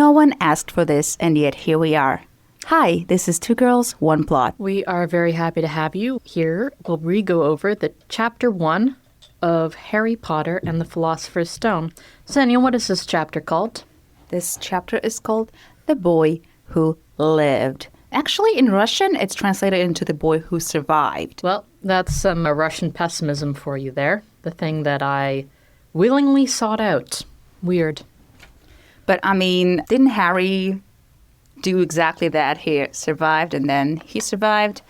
No one asked for this, and yet here we are. Hi, this is Two Girls, One Plot. We are very happy to have you here. We'll re-go over the Chapter 1 of Harry Potter and the Philosopher's Stone. Sanya, what is this chapter called? This chapter is called The Boy Who Lived. Actually, in Russian, it's translated into The Boy Who Survived. Well, that's some Russian pessimism for you there. The thing that I willingly sought out. Weird. But, I mean, didn't Harry do exactly that? He survived, and then he survived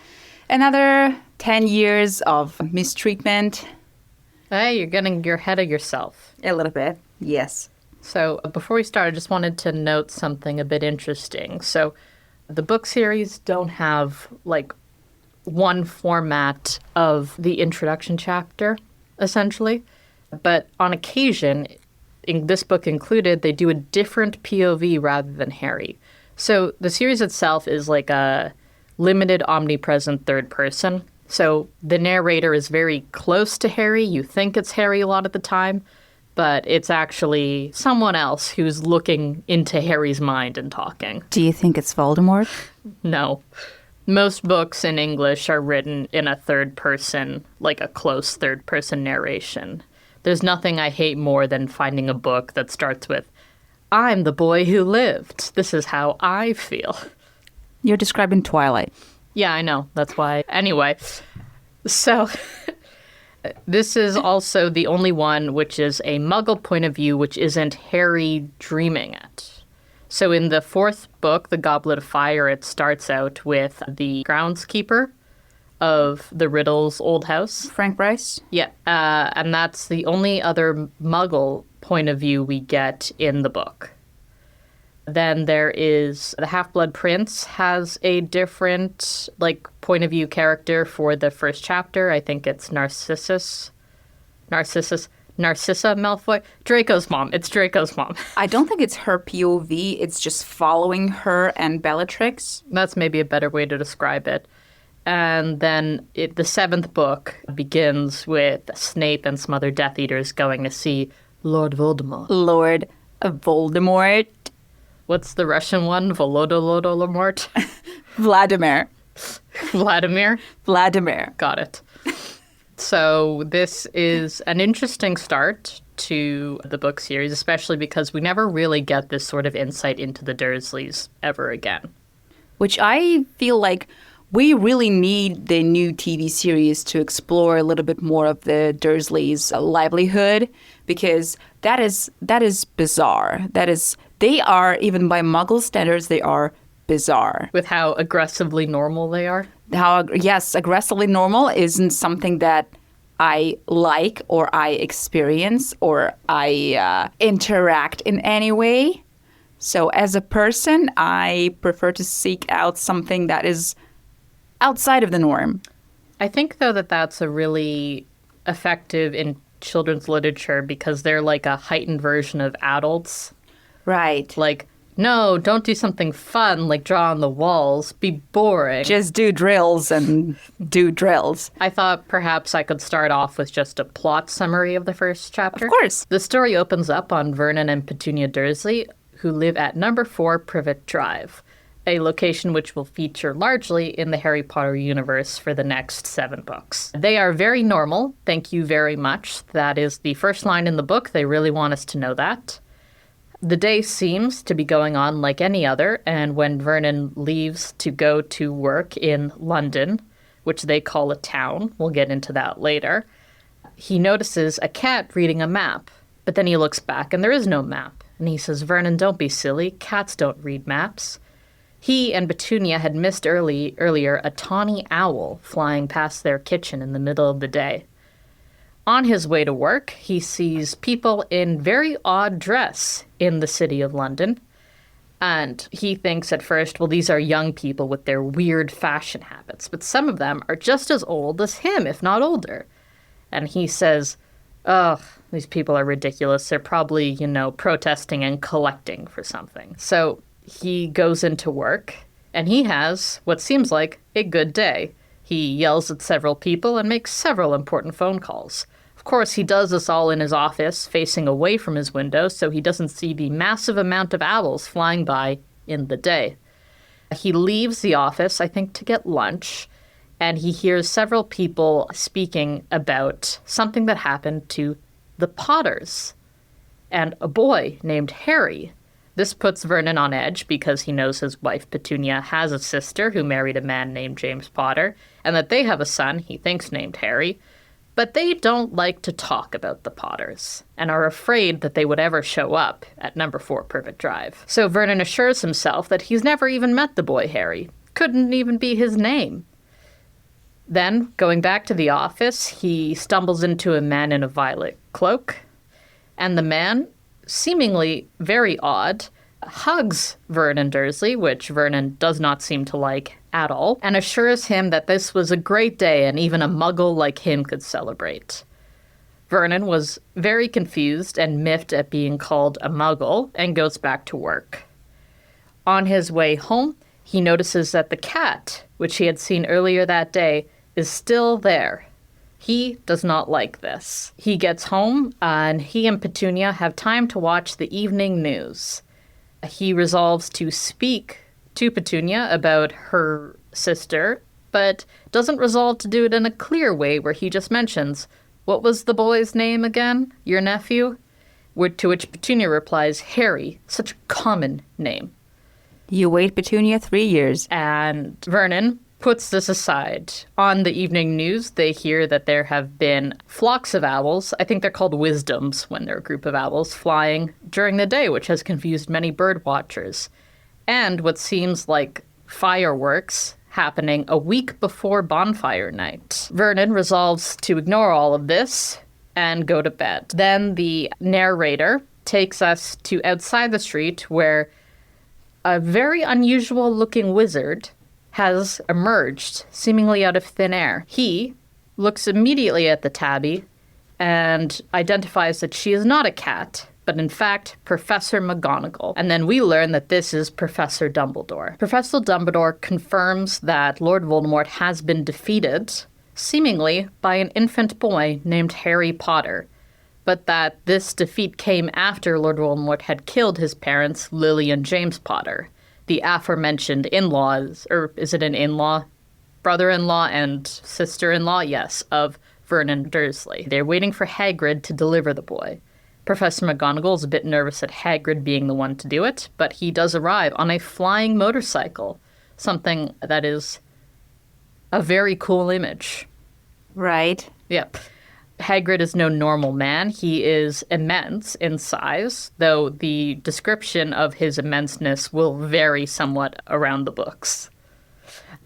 another 10 years of mistreatment. Hey, you're getting your head of yourself. A little bit, yes. So before we start, I just wanted to note something a bit interesting. So the book series don't have, like, one format of the introduction chapter, essentially. But on occasion, in this book included, they do a different POV rather than Harry. So the series itself is like a limited omnipresent third person. So the narrator is very close to Harry. You think it's Harry a lot of the time, but it's actually someone else who's looking into Harry's mind and talking. Do you think it's Voldemort? No. Most books in English are written in a third person, like a close third person narration. There's nothing I hate more than finding a book that starts with, I'm the boy who lived. This is how I feel. You're describing Twilight. Yeah, I know. That's why. Anyway, so this is also the only one which is a Muggle point of view, which isn't Harry dreaming it. So in the fourth book, The Goblet of Fire, it starts out with the groundskeeper of the Riddle's old house. Frank Bryce? Yeah, and that's the only other Muggle point of view we get in the book. Then there is the Half-Blood Prince has a different, like, point of view character for the first chapter. I think it's Narcissa Malfoy. Draco's mom. It's Draco's mom. I don't think it's her POV. It's just following her and Bellatrix. That's maybe a better way to describe it. And then the seventh book begins with Snape and some other Death Eaters going to see Lord Voldemort. Lord Voldemort. What's the Russian one? Volodymyr? Vladimir. Vladimir. Got it. So this is an interesting start to the book series, especially because we never really get this sort of insight into the Dursleys ever again. Which I feel like we really need the new TV series to explore a little bit more of the Dursleys' livelihood, because that is bizarre. They are, even by Muggle standards, they are bizarre. With how aggressively normal they are? Yes, aggressively normal isn't something that I like or I experience or I interact in any way. So as a person, I prefer to seek out something that is outside of the norm. I think, though, that that's a really effective in children's literature because they're like a heightened version of adults. Right. Like, no, don't do something fun like draw on the walls. Be boring. Just do drills and do drills. I thought perhaps I could start off with just a plot summary of the first chapter. Of course. The story opens up on Vernon and Petunia Dursley, who live at number 4 Privet Drive, a location which will feature largely in the Harry Potter universe for the next 7 books. They are very normal, thank you very much. That is the first line in the book. They really want us to know that. The day seems to be going on like any other, and when Vernon leaves to go to work in London, which they call a town, we'll get into that later, he notices a cat reading a map, but then he looks back and there is no map. And he says, Vernon, don't be silly. Cats don't read maps. He and Petunia had missed earlier a tawny owl flying past their kitchen in the middle of the day. On his way to work, he sees people in very odd dress in the city of London. And he thinks at first, well, these are young people with their weird fashion habits. But some of them are just as old as him, if not older. And he says, ugh, these people are ridiculous. They're probably, protesting and collecting for something. So he goes into work, and he has what seems like a good day. He yells at several people and makes several important phone calls. Of course, he does this all in his office, facing away from his window, so he doesn't see the massive amount of owls flying by in the day. He leaves the office, I think, to get lunch, and he hears several people speaking about something that happened to the Potters and a boy named Harry. This puts Vernon on edge because he knows his wife Petunia has a sister who married a man named James Potter, and that they have a son he thinks named Harry. But they don't like to talk about the Potters and are afraid that they would ever show up at number 4 Privet Drive. So Vernon assures himself that he's never even met the boy Harry. Couldn't even be his name. Then, going back to the office, he stumbles into a man in a violet cloak, and the man, seemingly very odd, hugs Vernon Dursley, which Vernon does not seem to like at all, and assures him that this was a great day and even a muggle like him could celebrate. Vernon was very confused and miffed at being called a muggle and goes back to work. On his way home, he notices that the cat, which he had seen earlier that day, is still there. He does not like this. He gets home, and he and Petunia have time to watch the evening news. He resolves to speak to Petunia about her sister, but doesn't resolve to do it in a clear way where he just mentions, "What was the boy's name again? Your nephew?" To which Petunia replies, "Harry, such a common name." You wait, Petunia, 3 years. And Vernon puts this aside. On the evening news, they hear that there have been flocks of owls, I think they're called wisdoms when they're a group of owls, flying during the day, which has confused many bird watchers. And what seems like fireworks happening a week before bonfire night. Vernon resolves to ignore all of this and go to bed. Then the narrator takes us to outside the street where a very unusual looking wizard has emerged, seemingly out of thin air. He looks immediately at the tabby and identifies that she is not a cat, but in fact, Professor McGonagall. And then we learn that this is Professor Dumbledore. Professor Dumbledore confirms that Lord Voldemort has been defeated, seemingly by an infant boy named Harry Potter, but that this defeat came after Lord Voldemort had killed his parents, Lily and James Potter, the aforementioned in-laws, or is it an in-law? Brother-in-law and sister-in-law, yes, of Vernon Dursley. They're waiting for Hagrid to deliver the boy. Professor McGonagall is a bit nervous at Hagrid being the one to do it, but he does arrive on a flying motorcycle, something that is a very cool image. Right. Yep. Hagrid is no normal man. He is immense in size, though the description of his immenseness will vary somewhat around the books.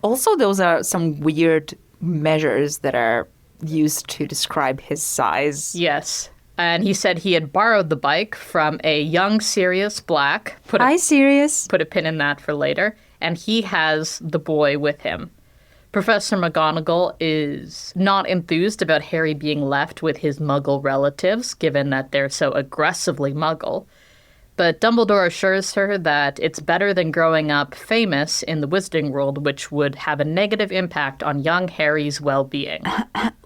Also, those are some weird measures that are used to describe his size. Yes. And he said he had borrowed the bike from a young Sirius Black. Hi, Sirius. Put a pin in that for later. And he has the boy with him. Professor McGonagall is not enthused about Harry being left with his Muggle relatives, given that they're so aggressively Muggle. But Dumbledore assures her that it's better than growing up famous in the wizarding world, which would have a negative impact on young Harry's well-being.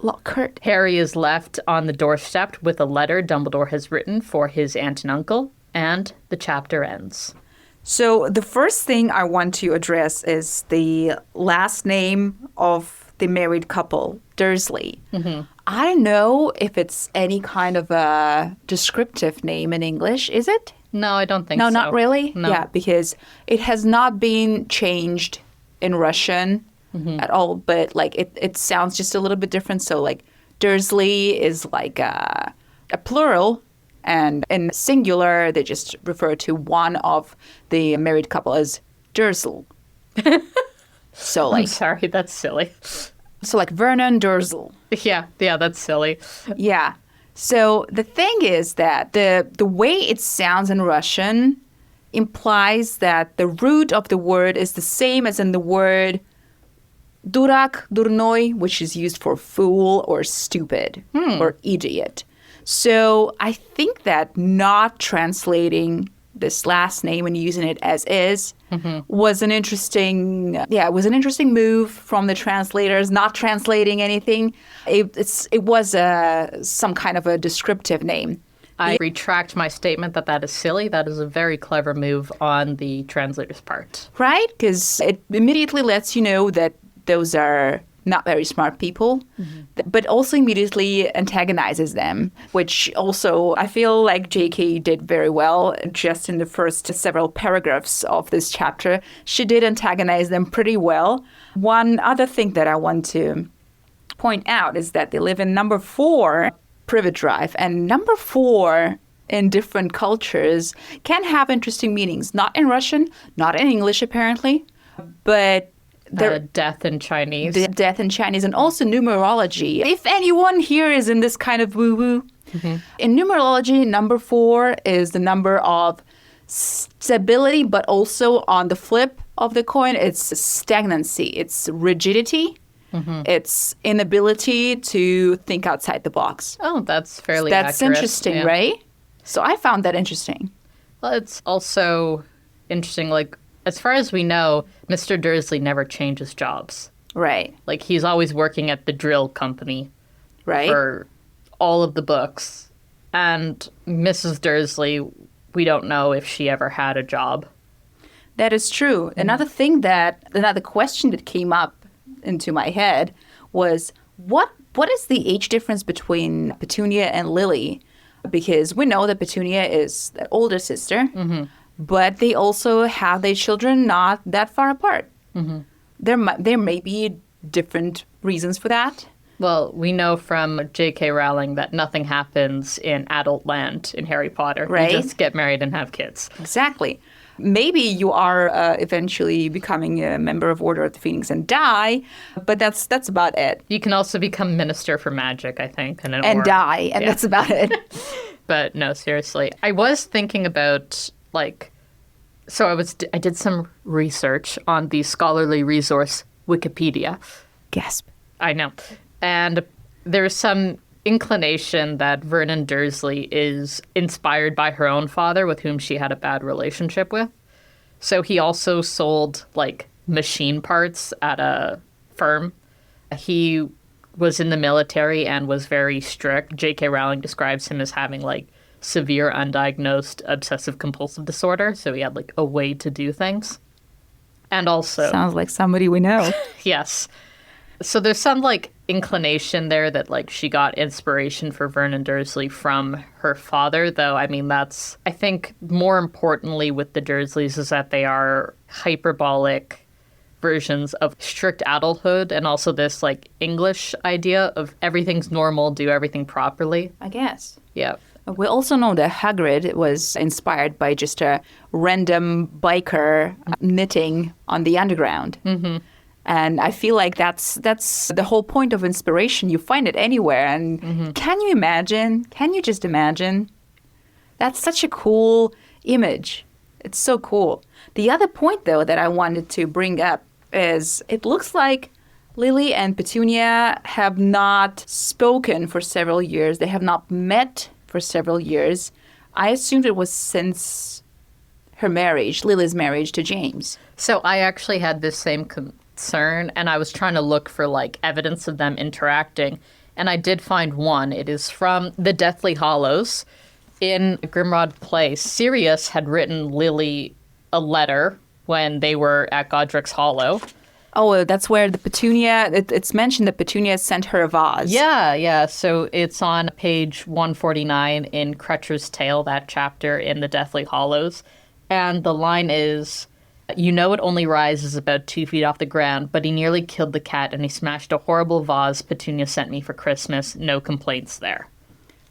Lockhart. Harry is left on the doorstep with a letter Dumbledore has written for his aunt and uncle, and the chapter ends. So the first thing I want to address is the last name of the married couple, Dursley. Mm-hmm. I don't know if it's any kind of a descriptive name in English, is it? No, I don't think so. No, not really? No. Yeah, because it has not been changed in Russian at all, but like it sounds just a little bit different. So like Dursley is like a plural, and in singular, they just refer to one of the married couple as Dursel. So like, I'm sorry, that's silly. So like Vernon Dursel. Yeah, that's silly. Yeah. So the thing is that the way it sounds in Russian implies that the root of the word is the same as in the word durak, durnoi, which is used for fool or stupid or idiot. So I think that not translating this last name and using it as is was an interesting, it was an interesting move from the translators, not translating anything. It was some kind of a descriptive name. I retract my statement that is silly. That is a very clever move on the translator's part. Right? Because it immediately lets you know that those are not very smart people, but also immediately antagonizes them, which also I feel like JK did very well just in the first several paragraphs of this chapter. She did antagonize them pretty well. One other thing that I want to point out is that they live in number 4 Privet Drive, and number 4 in different cultures can have interesting meanings. Not in Russian, not in English apparently, but death in Chinese. Death in Chinese, and also numerology. If anyone here is in this kind of woo-woo, in numerology, number 4 is the number of stability, but also on the flip of the coin, it's stagnancy, it's rigidity. It's inability to think outside the box. Oh, that's fairly accurate. That's interesting, right? So I found that interesting. Well, it's also interesting, like, as far as we know, Mr. Dursley never changes jobs. Right. Like, he's always working at the drill company. Right. For all of the books. And Mrs. Dursley, we don't know if she ever had a job. That is true. Another question that came up into my head was what is the age difference between Petunia and Lily? Because we know that Petunia is the older sister, but they also have their children not that far apart. There may be different reasons for that. Well, we know from J.K. Rowling that nothing happens in adult land in Harry Potter. Right. You just get married and have kids. Exactly. Maybe you are eventually becoming a member of Order of the Phoenix and die, but that's about it. You can also become Minister for Magic, I think. And die, and that's about it. But no, seriously. I was thinking about, like, so I did some research on the scholarly resource Wikipedia. Gasp. I know. And there's some inclination that Vernon Dursley is inspired by her own father, with whom she had a bad relationship with. So he also sold, like, machine parts at a firm. He was in the military and was very strict. J.K. Rowling describes him as having, like, severe undiagnosed obsessive-compulsive disorder. So he had, like, a way to do things. And also... Sounds like somebody we know. Yes. So there's some, like, inclination there that, like, she got inspiration for Vernon Dursley from her father, though, I mean, that's... I think more importantly with the Dursleys is that they are hyperbolic versions of strict adulthood, and also this, like, English idea of everything's normal, do everything properly. I guess. Yeah. We also know that Hagrid was inspired by just a random biker knitting on the underground. And I feel like that's the whole point of inspiration. You find it anywhere. And can you imagine? Can you just imagine? That's such a cool image. It's so cool. The other point, though, that I wanted to bring up is it looks like Lily and Petunia have not spoken for several years. They have not met for several years. I assumed it was since her marriage, Lily's marriage to James. So I actually had this same concern, and I was trying to look for, like, evidence of them interacting, and I did find one. It is from the Deathly Hallows. In Grimmauld Place, Sirius had written Lily a letter when they were at Godric's Hollow. Oh, that's where the Petunia, it's mentioned that Petunia sent her a vase. Yeah. So it's on page 149 in Crutcher's Tale, that chapter in the Deathly Hallows. And the line is, "You know it only rises about 2 feet off the ground, but he nearly killed the cat and he smashed a horrible vase Petunia sent me for Christmas. No complaints there."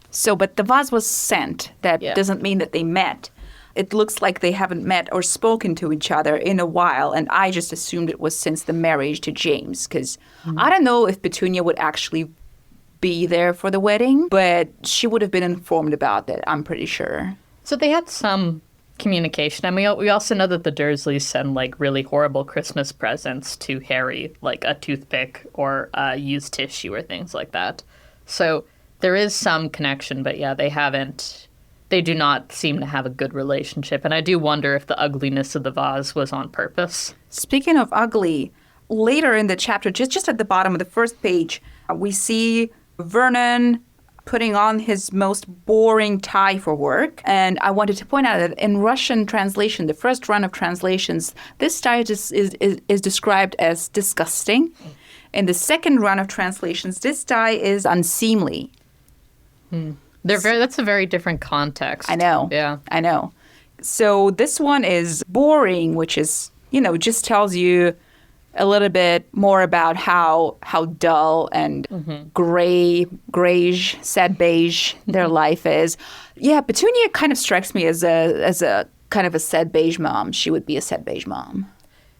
So, but the vase was sent. That doesn't mean that they met. It looks like they haven't met or spoken to each other in a while, and I just assumed it was since the marriage to James, because I don't know if Petunia would actually be there for the wedding, but she would have been informed about that, I'm pretty sure. So they had some communication, and we also know that the Dursleys send, like, really horrible Christmas presents to Harry, like a toothpick or used tissue or things like that. So there is some connection, but yeah, they haven't they do not seem to have a good relationship. And I do wonder if the ugliness of the vase was on purpose. Speaking of ugly, later in the chapter, just at the bottom of the first page, we see Vernon putting on his most boring tie for work. And I wanted to point out that in Russian translation, the first run of translations, this tie is described as disgusting. In the second run of translations, this tie is unseemly. That's a very different context. I know. Yeah. I know. So this one is boring, which is, just tells you a little bit more about how dull and grayish, sad beige their life is. Yeah, Petunia kind of strikes me as a kind of a sad beige mom. She would be a sad beige mom.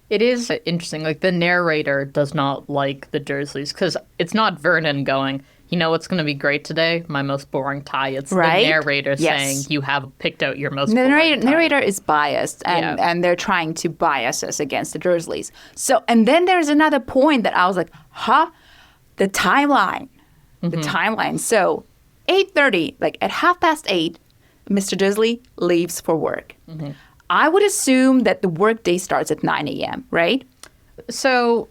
It is interesting. Like, the narrator does not like the Dursleys because it's not Vernon going, what's going to be great today? My most boring tie. It's right? the narrator saying, you have picked out your most boring tie. Narrator is biased, and they're trying to bias us against the Dursleys. So, and then there's another point that I was like, the timeline. The timeline. So, 8:30, like at 8:30, Mr. Dursley leaves for work. I would assume that the workday starts at 9 a.m., right? So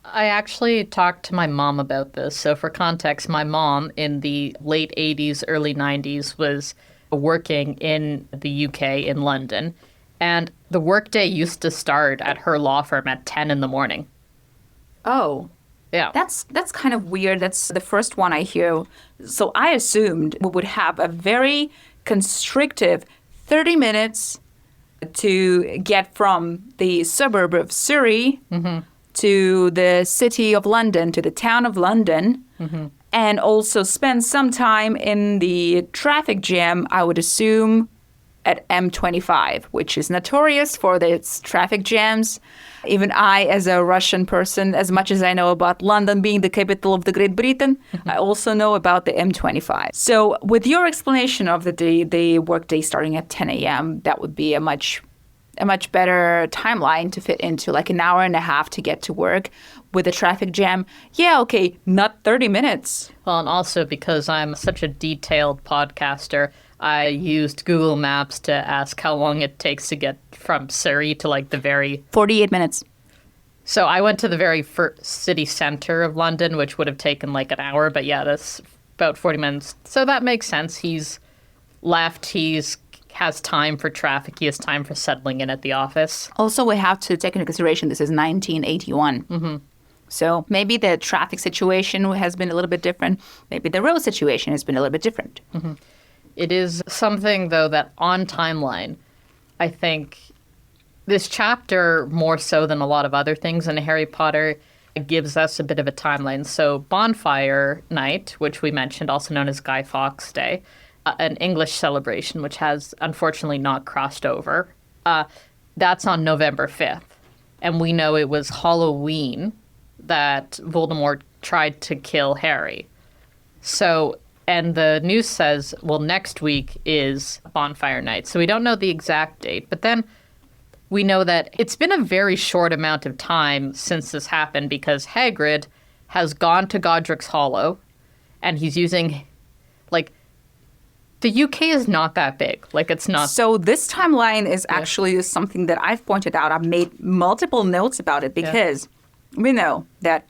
I actually talked to my mom about this. So for context, my mom in the late 80s, early 90s was working in the UK in London. And the workday used to start at her law firm at 10 in the morning. Oh. Yeah. That's kind of weird. That's the first one I hear. So I assumed we would have a very constrictive 30 minutes to get from the suburb of Surrey to the city of London, to the town of London, and also spend some time in the traffic jam, I would assume, at M25, which is notorious for its traffic jams. Even I, as a Russian person, as much as I know about London being the capital of the Great Britain, I also know about the M25. So with your explanation of the workday starting at 10 a.m., that would be a much better timeline to fit into, like an hour and a half to get to work with a traffic jam. Yeah, okay, not 30 minutes. Well, and also because I'm such a detailed podcaster, I used Google Maps to ask how long it takes to get from Surrey to like the very... 48 minutes. So I went to the very city center of London, which would have taken like an hour. But yeah, that's about 40 minutes. So that makes sense. He's left. Has time for traffic. He has time for settling in at the office. Also, we have to take into consideration this is 1981. So maybe the traffic situation has been a little bit different. Maybe the road situation has been a little bit different. It is something, though, that on timeline, I think this chapter, more so than a lot of other things in Harry Potter, gives us a bit of a timeline. So Bonfire Night, which we mentioned, also known as Guy Fawkes Day, an English celebration, which has unfortunately not crossed over, that's on November 5th. And we know it was Halloween that Voldemort tried to kill Harry. So... And the news says, well, next week is Bonfire Night. So we don't know the exact date. But then we know that it's been a very short amount of time since this happened because Hagrid has gone to Godric's Hollow and he's using, like, the UK is not that big. Like, it's not. So this timeline is actually something that I've pointed out. I've made multiple notes about it because we know that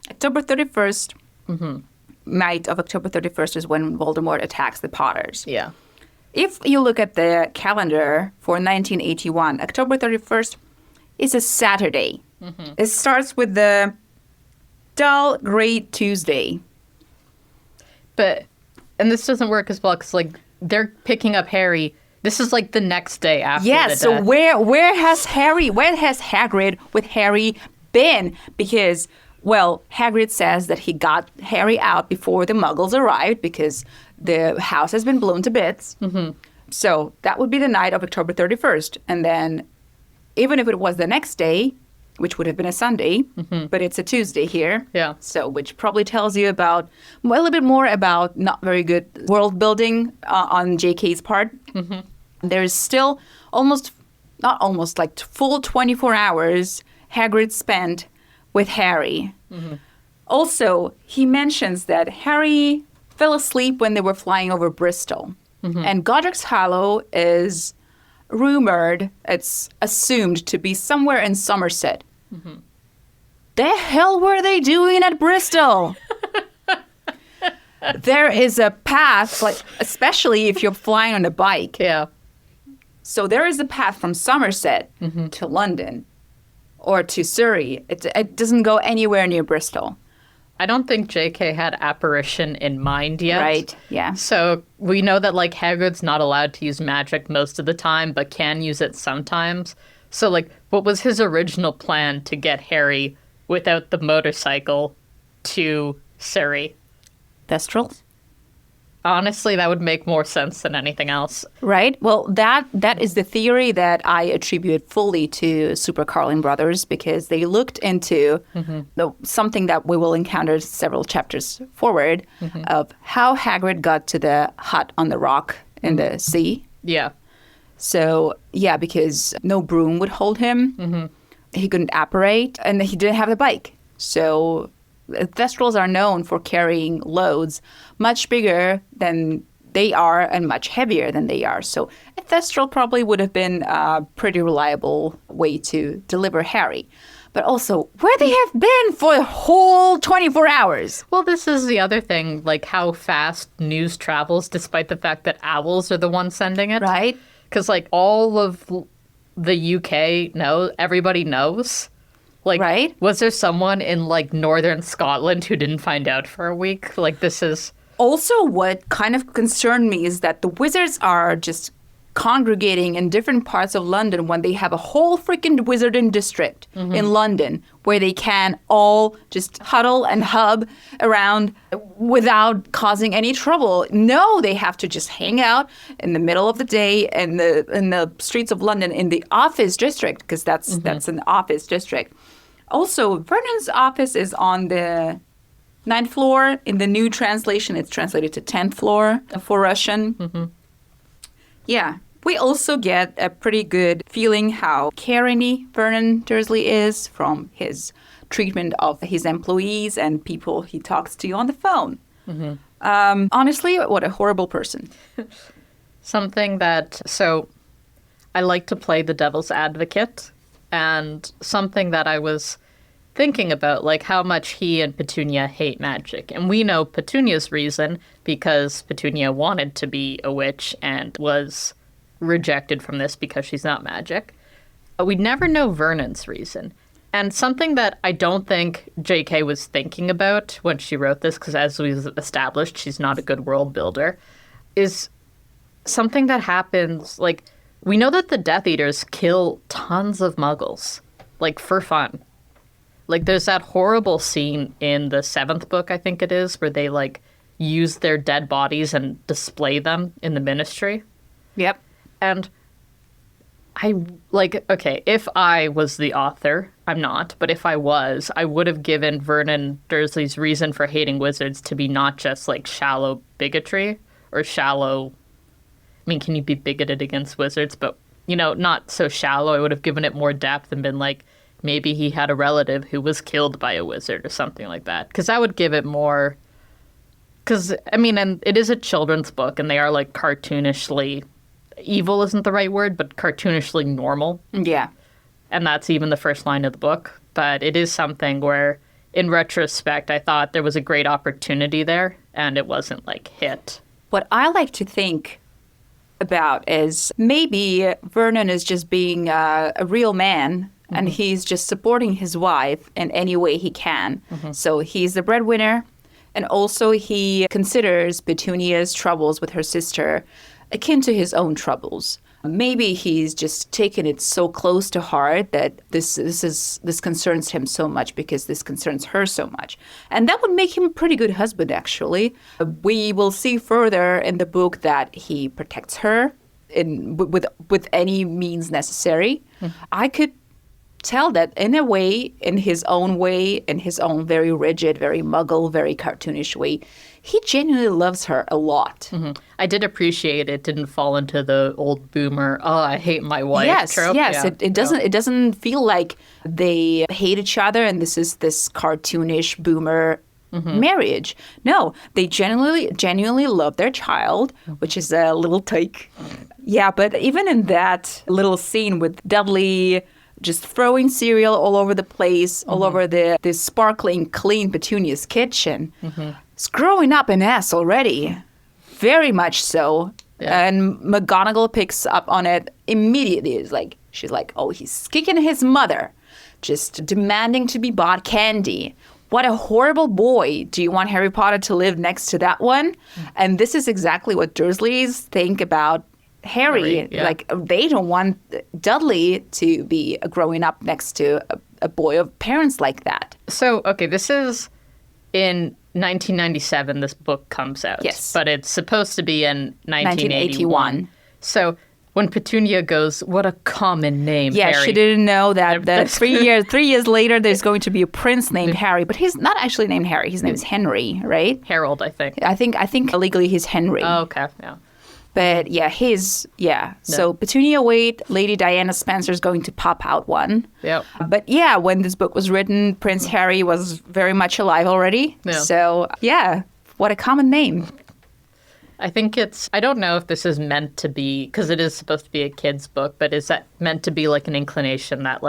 October 31st... night of October 31st is when Voldemort attacks the Potters. Yeah. If you look at the calendar for 1981, October 31st is a Saturday. It starts with the dull, gray Tuesday. And this doesn't work as well because, like, they're picking up Harry. This is, like, the next day after the death. So where has Hagrid with Harry been? Because... Well, Hagrid says that he got Harry out before the Muggles arrived because the house has been blown to bits. So that would be the night of October 31st. And then even if it was the next day, which would have been a Sunday, but it's a Tuesday here. Yeah. So which probably tells you about a little bit more about not very good world building on JK's part. There's still like full 24 hours Hagrid spent with Harry. Also, he mentions that Harry fell asleep when they were flying over Bristol. And Godric's Hollow is rumored, it's assumed to be somewhere in Somerset. The hell were they doing at Bristol? There is a path, like especially if you're flying on a bike. Yeah. So there is a path from Somerset to London or to Surrey. It doesn't go anywhere near Bristol. I don't think JK had apparition in mind yet. Right, yeah. So we know that, like, Hagrid's not allowed to use magic most of the time, but can use it sometimes. So, like, what was his original plan to get Harry without the motorcycle to Surrey? Thestrals? Honestly, that would make more sense than anything else. Right. Well, that is the theory that I attribute fully to Super Carlin Brothers, because they looked into something that we will encounter several chapters forward of how Hagrid got to the hut on the rock in the sea. Yeah. So, yeah, because no broom would hold him. He couldn't apparate, and he didn't have the bike. So Thestrals are known for carrying loads much bigger than they are and much heavier than they are. So a Thestral probably would have been a pretty reliable way to deliver Harry. But also, where they have been for a whole 24 hours. Well, this is the other thing, like how fast news travels, despite the fact that owls are the ones sending it. Right. Because, like, all of the UK everybody knows. Like, right? Was there someone in, like, northern Scotland who didn't find out for a week? Like, this is... Also, what kind of concerned me is that the wizards are just congregating in different parts of London when they have a whole freaking wizarding district in London where they can all just huddle and hub around without causing any trouble. No, they have to just hang out in the middle of the day in the streets of London in the office district, because that's an office district. Also, Vernon's office is on the 9th floor. In the new translation, it's translated to 10th floor for Russian. Yeah. We also get a pretty good feeling how caring Vernon Dursley is from his treatment of his employees and people he talks to on the phone. Honestly, what a horrible person. So I like to play the devil's advocate, and something that I was thinking about, like how much he and Petunia hate magic. And we know Petunia's reason, because Petunia wanted to be a witch and was rejected from this because she's not magic. But we never know Vernon's reason. And something that I don't think JK was thinking about when she wrote this, because as we've established, she's not a good world builder, is something that happens, like, we know that the Death Eaters kill tons of muggles, like, for fun. Like, there's that horrible scene in the 7th book, I think it is, where they, like, use their dead bodies and display them in the ministry. Yep. And okay, if I was the author, I'm not, but if I was, I would have given Vernon Dursley's reason for hating wizards to be not just, like, shallow bigotry or shallow... I mean, can you be bigoted against wizards? But, not so shallow. I would have given it more depth and been like, maybe he had a relative who was killed by a wizard or something like that. Because that would give it more... Because, I mean, and it is a children's book, and they are, like, cartoonishly... Evil isn't the right word, but cartoonishly normal. Yeah. And that's even the first line of the book. But it is something where, in retrospect, I thought there was a great opportunity there, and it wasn't, like, hit. What I like to think about is maybe Vernon is just being a real man, and he's just supporting his wife in any way he can. So he's the breadwinner, and also he considers Petunia's troubles with her sister akin to his own troubles. Maybe he's just taken it so close to heart that this concerns him so much because this concerns her so much. And that would make him a pretty good husband, actually. We will see further in the book that he protects her with any means necessary. I could tell that in a way, in his own very rigid, very muggle, very cartoonish way, he genuinely loves her a lot. I did appreciate it didn't fall into the old boomer, oh, I hate my wife trope. Yes, yeah. It doesn't feel like they hate each other and this is this cartoonish boomer marriage. No, they genuinely love their child, which is a little take. Yeah, but even in that little scene with Dudley just throwing cereal all over the place, all over the sparkling, clean Petunia's kitchen, it's growing up an ass already. Very much so. Yeah. And McGonagall picks up on it immediately. She's like, oh, he's kicking his mother, just demanding to be bought candy. What a horrible boy. Do you want Harry Potter to live next to that one? And this is exactly what Dursleys think about Harry. Yeah. Like, they don't want Dudley to be growing up next to a boy of parents like that. So, okay, this is in 1997 this book comes out. Yes. But it's supposed to be in 1981. So when Petunia goes, what a common name, Yeah, Harry. she didn't know that 3 years later there's going to be a prince named Harry, but he's not actually named Harry. His name is Henry, right? Harold, I think. I think legally he's Henry. Oh, okay, yeah. But yeah, So Petunia Wade, Lady Diana Spencer's going to pop out one. Yep. But yeah, when this book was written, Prince Harry was very much alive already. Yeah. So yeah, what a common name. I think I don't know if this is meant to be, because it is supposed to be a kid's book, but is that meant to be like an inclination that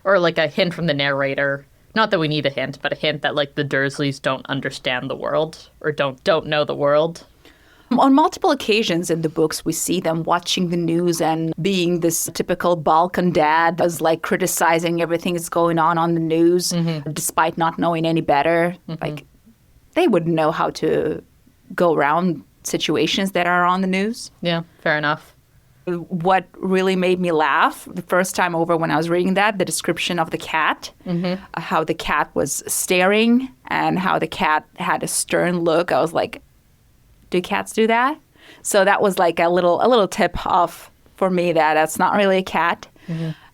or like a hint from the narrator? Not that we need a hint, but a hint that like the Dursleys don't understand the world or don't know the world. On multiple occasions in the books, we see them watching the news and being this typical Balkan dad as like criticizing everything that's going on the news, despite not knowing any better. Like, they wouldn't know how to go around situations that are on the news. Yeah, fair enough. What really made me laugh the first time over when I was reading that, the description of the cat, how the cat was staring and how the cat had a stern look. I was like, do cats do that? So that was like a little tip off for me that that's not really a cat.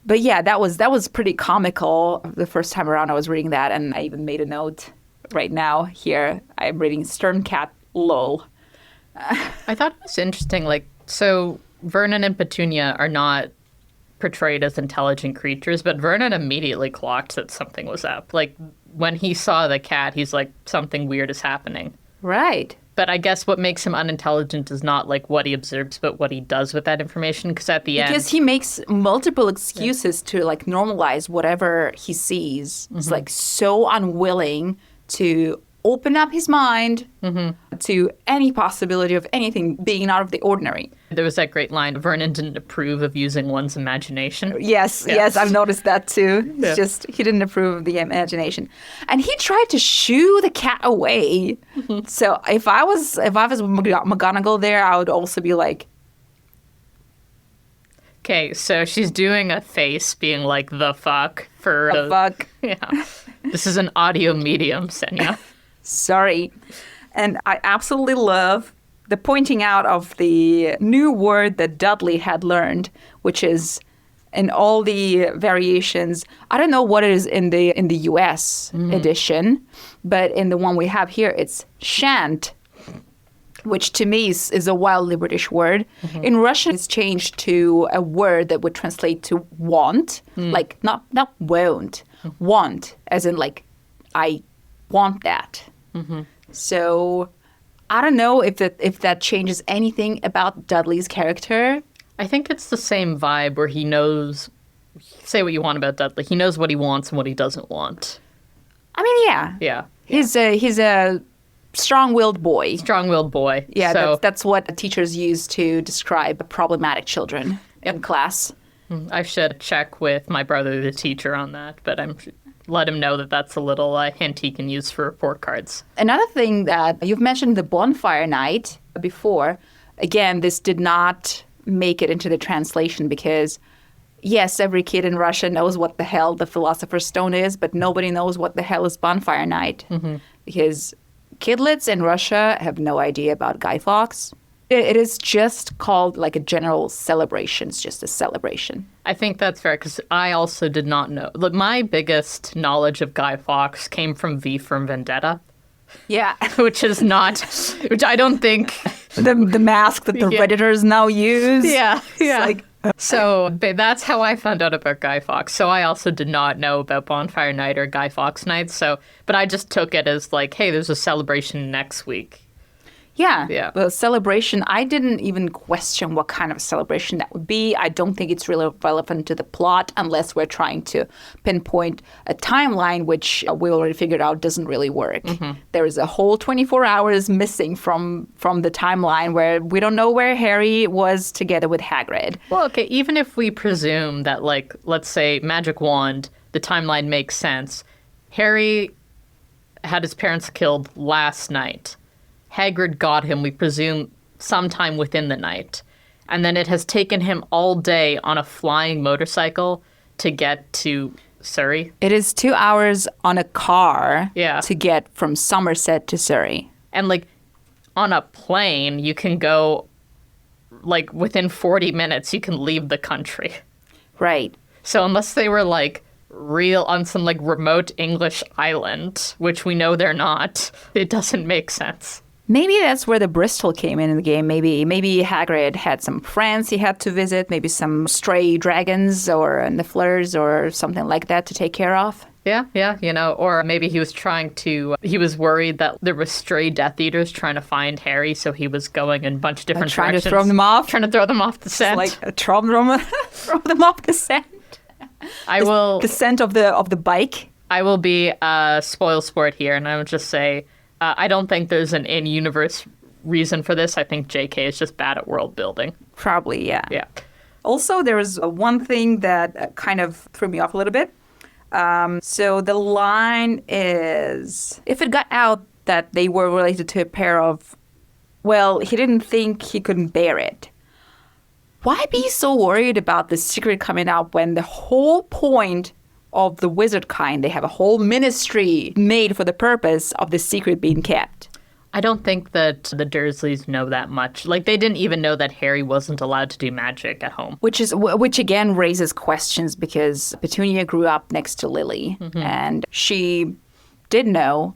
But yeah, that was pretty comical the first time around I was reading that, and I even made a note right now here. I'm reading stern cat, lol. I thought it was interesting, like, so Vernon and Petunia are not portrayed as intelligent creatures, but Vernon immediately clocked that something was up. Like, when he saw the cat, he's like, something weird is happening. Right. But I guess what makes him unintelligent is not like what he observes, but what he does with that information. Because at the end, because he makes multiple excuses to like normalize whatever he sees. He's like so unwilling to open up his mind to any possibility of anything being out of the ordinary. There was that great line, Vernon didn't approve of using one's imagination. Yes, I've noticed that too. It's just he didn't approve of the imagination. And he tried to shoo the cat away. So if I was McGonagall there, I would also be like, okay, so she's doing a face being like, the fuck for the fuck. Yeah. This is an audio medium, Senya. Sorry. And I absolutely love the pointing out of the new word that Dudley had learned, which is in all the variations. I don't know what it is in the US edition, but in the one we have here, it's shan't, which to me is a wildly British word. In Russian, it's changed to a word that would translate to want, like not won't, want, as in like, I want that. So I don't know if that changes anything about Dudley's character. I think it's the same vibe where he knows, say what you want about Dudley, he knows what he wants and what he doesn't want. I mean, yeah. Yeah. He's a strong-willed boy. Strong-willed boy. Yeah, so, that's what teachers use to describe problematic children in class. I should check with my brother, the teacher, on that, but let him know that that's a little hint he can use for report cards. Another thing that you've mentioned, the bonfire night before. Again, this did not make it into the translation because, yes, every kid in Russia knows what the hell the Philosopher's Stone is, but nobody knows what the hell is bonfire night. Because kidlets in Russia have no idea about Guy Fawkes. It is just called like a general celebration. It's just a celebration. I think that's fair because I also did not know. Look, my biggest knowledge of Guy Fawkes came from V for Vendetta. Yeah. which I don't think... The mask that the Redditors now use. Yeah. It's like, So that's how I found out about Guy Fawkes. So I also did not know about Bonfire Night or Guy Fawkes Night. But I just took it as like, hey, there's a celebration next week. Yeah. The celebration, I didn't even question what kind of celebration that would be. I don't think it's really relevant to the plot unless we're trying to pinpoint a timeline, which we already figured out doesn't really work. There is a whole 24 hours missing from the timeline where we don't know where Harry was together with Hagrid. Well, okay, even if we presume that, like, let's say magic wand, the timeline makes sense. Harry had his parents killed last night. Hagrid got him, we presume, sometime within the night. And then it has taken him all day on a flying motorcycle to get to Surrey. It is 2 hours on a car Yeah. to get from Somerset to Surrey. And, like, on a plane, you can go, like, within 40 minutes, you can leave the country. Right. So unless they were, like, real on some, like, remote English island, which we know they're not, it doesn't make sense. Maybe that's where the Bristol came in the game. Maybe Hagrid had some friends he had to visit, maybe some stray dragons or nifflers or something like that to take care of. Yeah, or maybe he was worried that there were stray Death Eaters trying to find Harry, so he was going in a bunch of different Trying directions. to throw them off? Trying to throw them off the scent. Like throw them off the scent. The scent of the bike. I will be a spoil sport here, and I would just say, I don't think there's an in-universe reason for this. I think JK is just bad at world building. Probably, yeah. Yeah. Also, there was one thing that kind of threw me off a little bit. So the line is, if it got out that they were related to a pair of, well, he didn't think he couldn't bear it. Why be so worried about the secret coming out when the whole point of the wizard kind, they have a whole ministry made for the purpose of the secret being kept? I don't think that the Dursleys know that much. Like, they didn't even know that Harry wasn't allowed to do magic at home. Which again raises questions because Petunia grew up next to Lily, and she did know.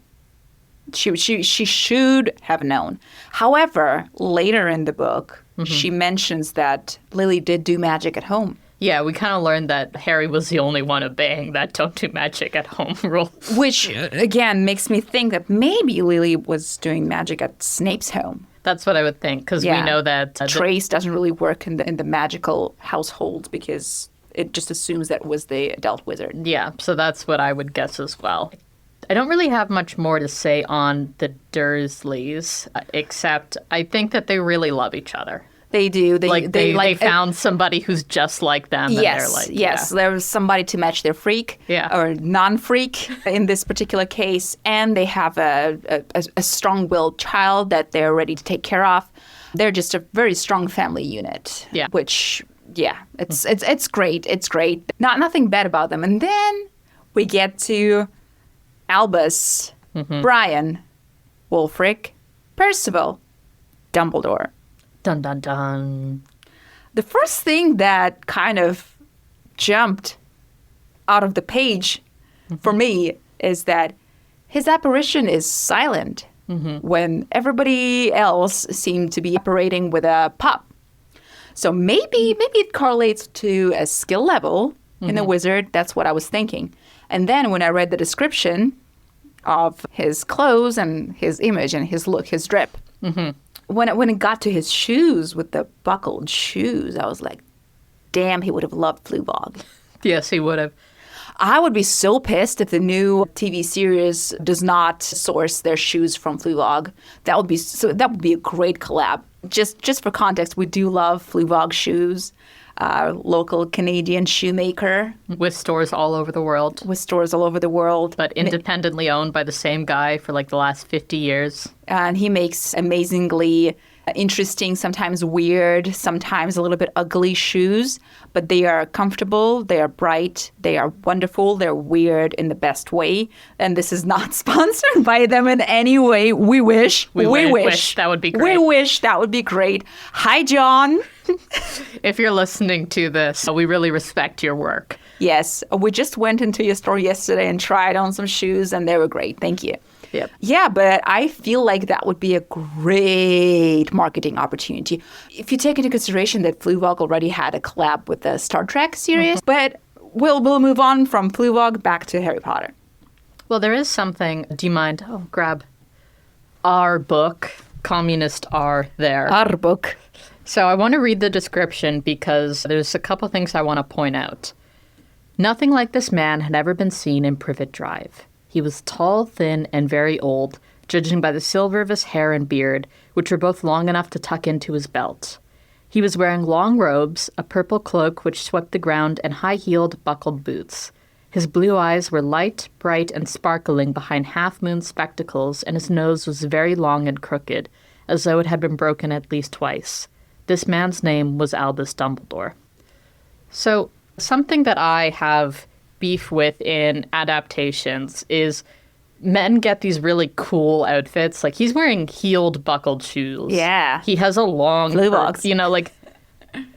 She should have known. However, later in the book, she mentions that Lily did do magic at home. Yeah, we kind of learned that Harry was the only one obeying that don't do magic at home rule. Which, again, makes me think that maybe Lily was doing magic at Snape's home. That's what I would think, because we know that... Trace doesn't really work in the magical household because it just assumes that it was the adult wizard. Yeah, so that's what I would guess as well. I don't really have much more to say on the Dursleys, except I think that they really love each other. They do. They found somebody who's just like them. And yes, they're like, yes. There was somebody to match their freak or non-freak in this particular case. And they have a strong-willed child that they're ready to take care of. They're just a very strong family unit. Yeah. Which, it's great. It's great. Nothing bad about them. And then we get to Albus, Brian, Wulfric, Percival, Dumbledore. Dun, dun, dun. The first thing that kind of jumped out of the page for me is that his apparition is silent when everybody else seemed to be operating with a pup. So maybe it correlates to a skill level in a wizard. That's what I was thinking. And then when I read the description of his clothes and his image and his look, his drip, when it got to his shoes with the buckled shoes, I was like, damn, he would have loved Fleabag. Yes, he would have. I would be so pissed if the new TV series does not source their shoes from Fleabag. That would be a great collab. Just for context, we do love Fleabag shoes. Local Canadian shoemaker. With stores all over the world. But independently owned by the same guy for like the last 50 years. And he makes amazingly interesting, sometimes weird, sometimes a little bit ugly shoes. But they are comfortable, they are bright, they are wonderful, they're weird in the best way. And this is not sponsored by them in any way. We wish. We wish. That would be great. We wish that would be great. Hi, John. If you're listening to this, we really respect your work. Yes. We just went into your store yesterday and tried on some shoes, and they were great. Thank you. Yep. Yeah, but I feel like that would be a great marketing opportunity. If you take into consideration that Fluevog already had a collab with the Star Trek series, but we'll move on from Fluevog back to Harry Potter. Well, there is something. Do you mind? Oh, grab our book, Communist R, there. Our book. So I want to read the description because there's a couple things I want to point out. Nothing like this man had ever been seen in Privet Drive. He was tall, thin, and very old, judging by the silver of his hair and beard, which were both long enough to tuck into his belt. He was wearing long robes, a purple cloak which swept the ground, and high-heeled, buckled boots. His blue eyes were light, bright, and sparkling behind half-moon spectacles, and his nose was very long and crooked, as though it had been broken at least twice. This man's name was Albus Dumbledore. So, something that I have beef with in adaptations is men get these really cool outfits. Like, he's wearing heeled, buckled shoes. Yeah. He has a long... Fluevogs. You know, like,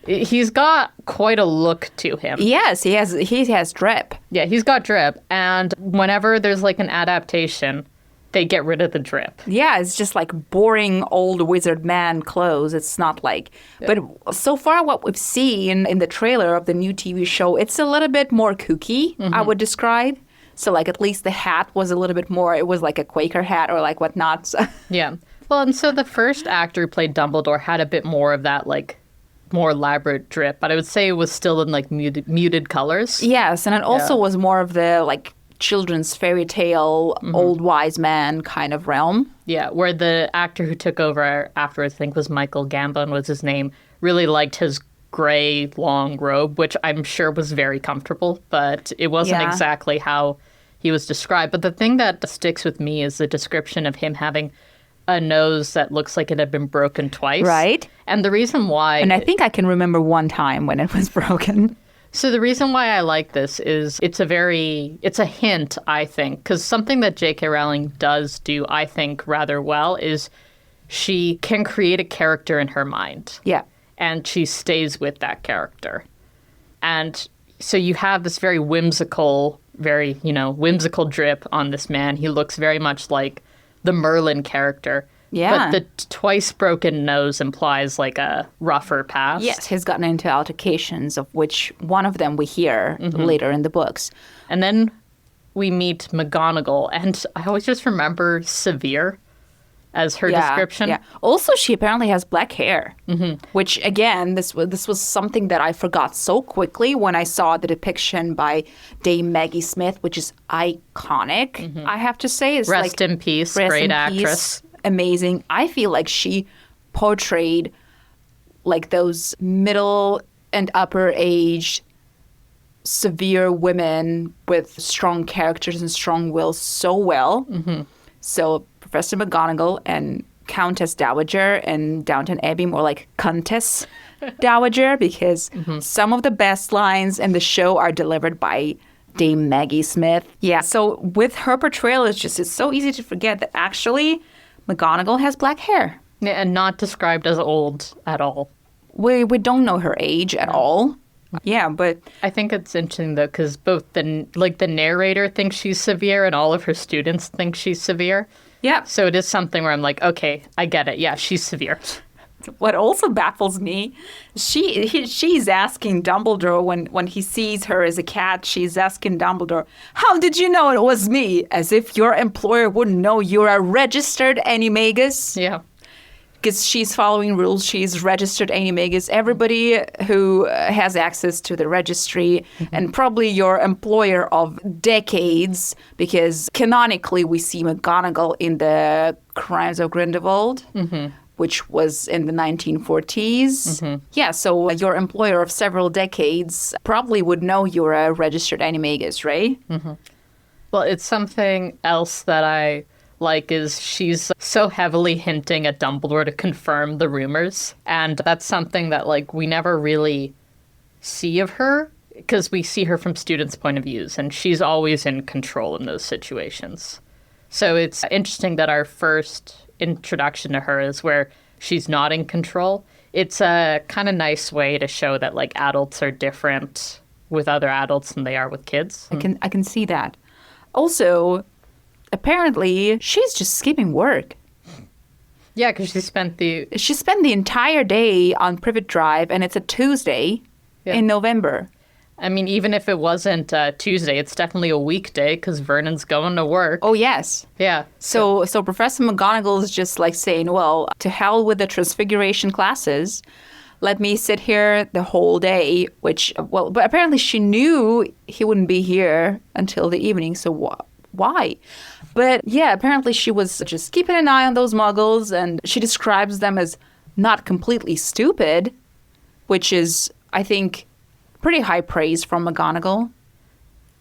he's got quite a look to him. Yes, he has drip. Yeah, he's got drip. And whenever there's, like, an adaptation, they get rid of the drip. Yeah, it's just like boring old wizard man clothes. It's not like... But so far what we've seen in the trailer of the new TV show, it's a little bit more kooky, I would describe. So like at least the hat was a little bit more... It was like a Quaker hat or like whatnot. So. Yeah. Well, and so the first actor who played Dumbledore had a bit more of that, like, more elaborate drip. But I would say it was still in, like, muted colors. Yes, and it also was more of the, like, children's fairy tale, old wise man kind of realm. Yeah, where the actor who took over afterwards, I think was Michael Gambon was his name, really liked his gray long robe, which I'm sure was very comfortable, but it wasn't exactly how he was described. But the thing that sticks with me is the description of him having a nose that looks like it had been broken twice. Right. And the reason why... And I think I can remember one time when it was broken. So the reason why I like this is it's a hint, I think, because something that J.K. Rowling does do, I think, rather well is she can create a character in her mind. Yeah. And she stays with that character. And so you have this very whimsical drip on this man. He looks very much like the Merlin character. Yeah. But the twice broken nose implies like a rougher past. Yes, he's gotten into altercations, of which one of them we hear later in the books. And then we meet McGonagall, and I always just remember Severe as her description. Yeah. Also, she apparently has black hair, which, again, this was something that I forgot so quickly when I saw the depiction by Dame Maggie Smith, which is iconic, I have to say. It's Rest in peace, great actress. Amazing. I feel like she portrayed like those middle and upper age severe women with strong characters and strong wills so well. So Professor McGonagall and Countess Dowager and Downton Abbey more like Countess Dowager, because some of the best lines in the show are delivered by Dame Maggie Smith. Yeah, so with her portrayal, it's so easy to forget that actually McGonagall has black hair. Yeah, and not described as old at all. We don't know her age at all. Yeah, but I think it's interesting though, because both the narrator thinks she's severe and all of her students think she's severe. yeah. So it is something where I'm like, okay, I get it. Yeah, she's severe. What also baffles me, she's asking Dumbledore when he sees her as a cat, she's asking Dumbledore, how did you know it was me? As if your employer wouldn't know you're a registered animagus. Yeah. Because she's following rules. She's registered animagus. Everybody who has access to the registry, and probably your employer of decades, because canonically we see McGonagall in the Crimes of Grindelwald, which was in the 1940s. Yeah, so your employer of several decades probably would know you're a registered animagus, right? Well, it's something else that I like is she's so heavily hinting at Dumbledore to confirm the rumors. And that's something that, like, we never really see of her because we see her from students' point of views, and she's always in control in those situations. So it's interesting that our first introduction to her is where she's not in control. It's a kind of nice way to show that, like, adults are different with other adults than they are with kids. I can see that. Also, apparently she's just skipping work. Yeah, because she spent the entire day on Privet Drive, and it's a Tuesday in November. I mean, even if it wasn't Tuesday, it's definitely a weekday because Vernon's going to work. Oh, yes. Yeah. So Professor McGonagall is just like saying, well, to hell with the Transfiguration classes. Let me sit here the whole day, which, well, but apparently she knew he wouldn't be here until the evening, so why? But yeah, apparently she was just keeping an eye on those muggles, and she describes them as not completely stupid, which is, I think, pretty high praise from McGonagall.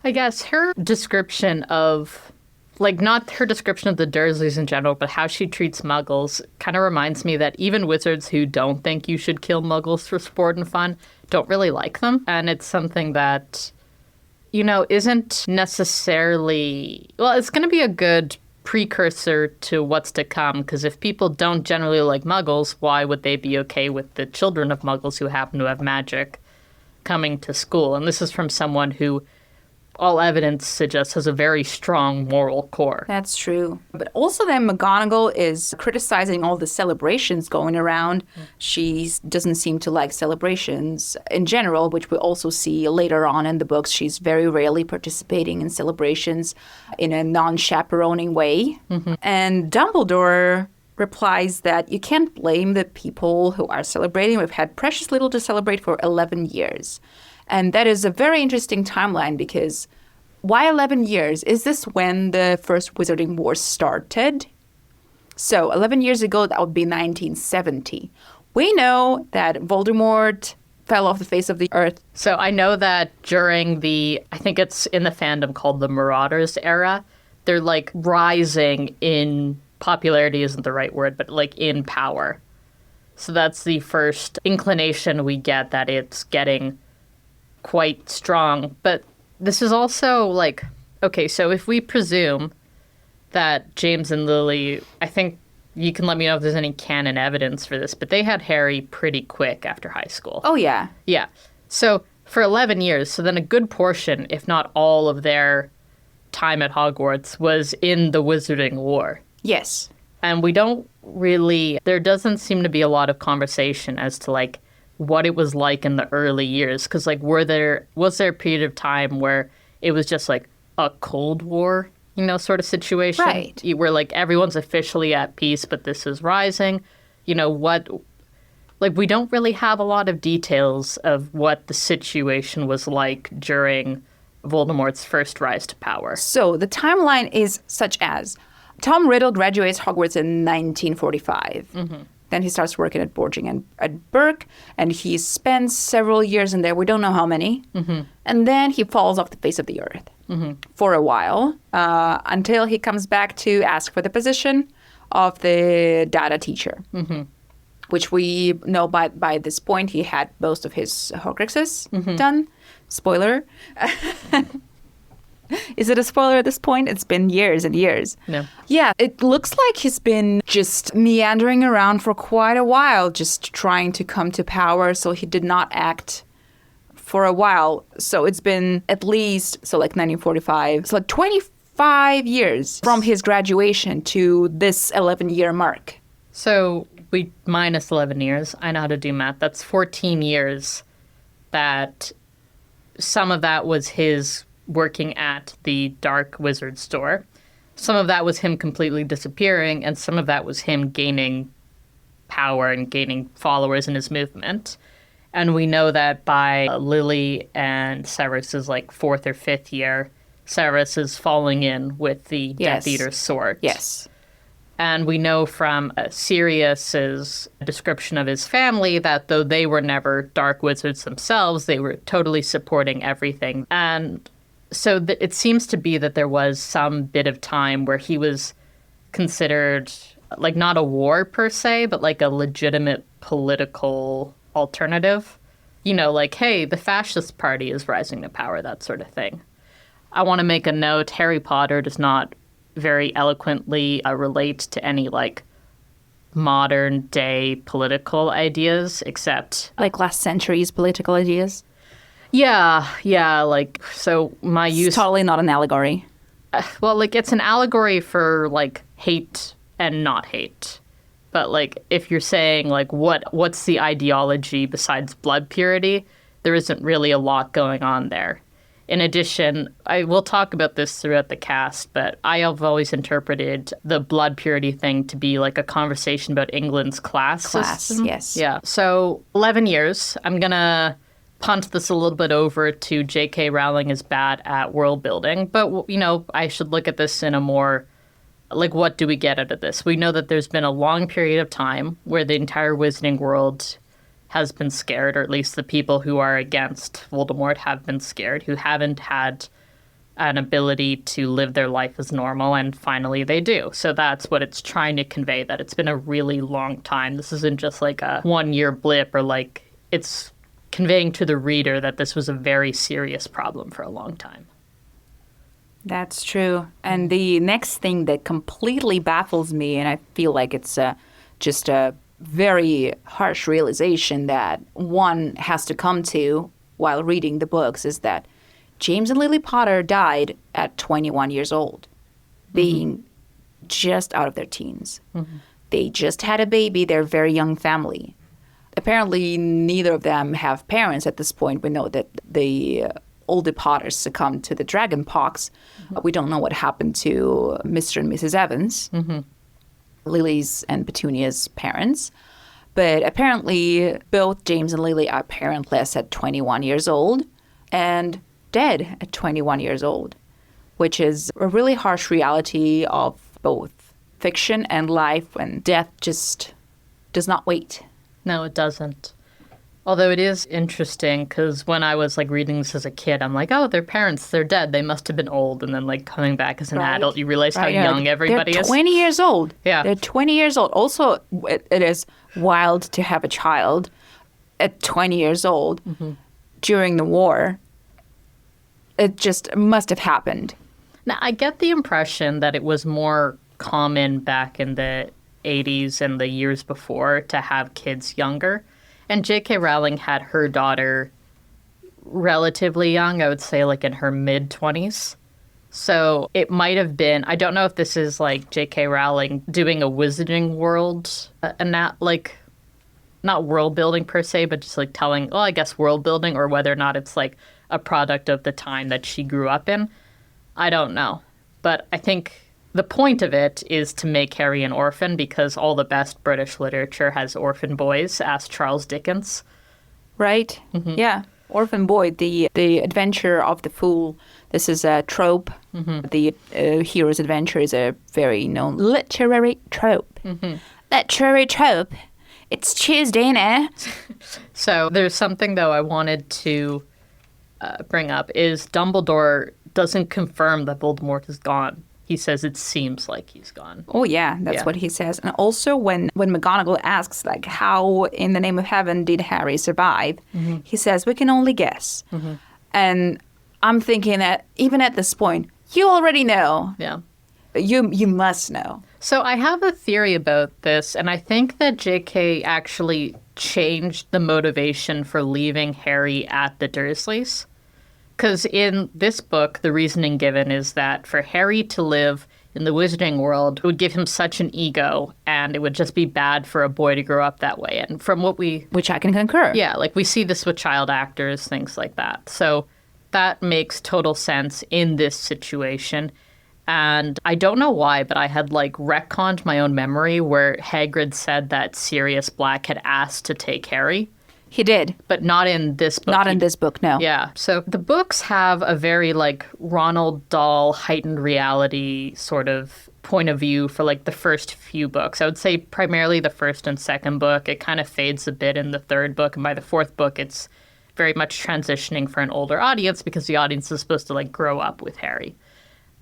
I guess her description of, like, not her description of the Dursleys in general, but how she treats muggles kind of reminds me that even wizards who don't think you should kill muggles for sport and fun don't really like them. And it's something that, you know, isn't necessarily, well, it's going to be a good precursor to what's to come, because if people don't generally like muggles, why would they be okay with the children of muggles who happen to have magic coming to school? And this is from someone who all evidence suggests has a very strong moral core. That's true. But also then McGonagall is criticizing all the celebrations going around. She doesn't seem to like celebrations in general, which we also see later on in the books. She's very rarely participating in celebrations in a non-chaperoning way. Mm-hmm. And Dumbledore replies that you can't blame the people who are celebrating. We've had precious little to celebrate for 11 years. And that is a very interesting timeline because why 11 years? Is this when the first Wizarding War started? So 11 years ago, that would be 1970. We know that Voldemort fell off the face of the earth. So I know that during I think it's in the fandom called the Marauders era, they're like rising in popularity isn't the right word, but like in power. So that's the first inclination we get that it's getting quite strong. But this is also like, okay, so if we presume that James and Lily, I think you can let me know if there's any canon evidence for this, but they had Harry pretty quick after high school. Oh, yeah. Yeah. So for 11 years, so then a good portion, if not all of their time at Hogwarts was in the Wizarding War. Yes. And we don't really, there doesn't seem to be a lot of conversation as to like what it was like in the early years. Because like, was there a period of time where it was just like a Cold War, you know, sort of situation? Right. Where like everyone's officially at peace, but this is rising. You know, like we don't really have a lot of details of what the situation was like during Voldemort's first rise to power. So the timeline is such as Tom Riddle graduates Hogwarts in 1945. Mm-hmm. Then he starts working at Borging and at Burke, and he spends several years in there. We don't know how many. Mm-hmm. And then he falls off the face of the earth for a while until he comes back to ask for the position of the data teacher, which we know by this point he had most of his Horcruxes done. Spoiler. Is it a spoiler at this point? It's been years and years. No. Yeah, it looks like he's been just meandering around for quite a while, just trying to come to power, so he did not act for a while. So it's been at least, so like 1945, so like 25 years from his graduation to this 11-year mark. So we minus 11 years. I know how to do math. That's 14 years that some of that was his working at the Dark Wizard store. Some of that was him completely disappearing, and some of that was him gaining power and gaining followers in his movement. And we know that by Lily and Severus's like 4th or 5th year, Severus is falling in with the Death Eater's sword. Yes. And we know from Sirius's description of his family that though they were never dark wizards themselves, they were totally supporting everything. And so it seems to be that there was some bit of time where he was considered like not a war per se, but like a legitimate political alternative. You know, like, hey, the fascist party is rising to power, that sort of thing. I want to make a note. Harry Potter does not very eloquently relate to any like modern day political ideas, except like last century's political ideas. Yeah, like, so my use... It's totally not an allegory. Well, like, it's an allegory for, like, hate and not hate. But, like, if you're saying, like, what's the ideology besides blood purity, there isn't really a lot going on there. In addition, I will talk about this throughout the cast, but I have always interpreted the blood purity thing to be like a conversation about England's class system. Yes. Yeah. So 11 years. I'm going to punt this a little bit over to J.K. Rowling is bad at world building. But, you know, I should look at this in a more, like, what do we get out of this? We know that there's been a long period of time where the entire Wizarding world has been scared, or at least the people who are against Voldemort have been scared, who haven't had an ability to live their life as normal, and finally they do. So that's what it's trying to convey, that it's been a really long time. This isn't just like a 1-year blip, or like, it's conveying to the reader that this was a very serious problem for a long time. That's true. And the next thing that completely baffles me, and I feel like it's just a very harsh realization that one has to come to while reading the books, is that James and Lily Potter died at 21 years old, being just out of their teens. They just had a baby, they're a very young family. Apparently, neither of them have parents at this point. We know that the older Potters succumbed to the dragon pox. We don't know what happened to Mr. and Mrs. Evans. Lily's and Petunia's parents. But apparently both James and Lily are parentless at 21 years old and dead at 21 years old, which is a really harsh reality of both fiction and life, when death just does not wait. No, it doesn't. Although it is interesting, because when I was, like, reading this as a kid, I'm like, oh, their parents, they're dead. They must have been old. And then, like, coming back as an adult, you realize how young everybody they're is. 20 years old. Yeah. They're 20 years old. Also, it is wild to have a child at 20 years old during the war. It just must have happened. Now, I get the impression that it was more common back in the 80s and the years before to have kids younger. And J.K. Rowling had her daughter relatively young, I would say like in her mid-20s. So it might have been, I don't know if this is like J.K. Rowling doing a Wizarding World, and not world building per se, but just like telling, well, I guess world building, or whether or not it's like a product of the time that she grew up in. I don't know. But I think the point of it is to make Harry an orphan, because all the best British literature has orphan boys. Ask Charles Dickens. Right? Yeah. Orphan boy, the adventure of the fool. This is a trope. The hero's adventure is a very known literary trope. Literary trope. It's Tuesday now. So there's something, though, I wanted to bring up, is Dumbledore doesn't confirm that Voldemort is gone. He says it seems like he's gone. Oh, yeah, that's what he says. And also when McGonagall asks, like, how in the name of heaven did Harry survive? He says, we can only guess. And I'm thinking that even at this point, you already know. Yeah. You must know. So I have a theory about this, and I think that J.K. actually changed the motivation for leaving Harry at the Dursleys. Because in this book, the reasoning given is that for Harry to live in the Wizarding world, it would give him such an ego, and it would just be bad for a boy to grow up that way. And from what Which I can concur. Yeah, like we see this with child actors, things like that. So that makes total sense in this situation. And I don't know why, but I had like retconned my own memory where Hagrid said that Sirius Black had asked to take Harry. He did. But not in this book. Not in this book, no. Yeah. So the books have a very like Ronald Dahl heightened reality sort of point of view for like the first few books. I would say primarily the first and second book. It kind of fades a bit in the third book. And by the fourth book, it's very much transitioning for an older audience because the audience is supposed to like grow up with Harry.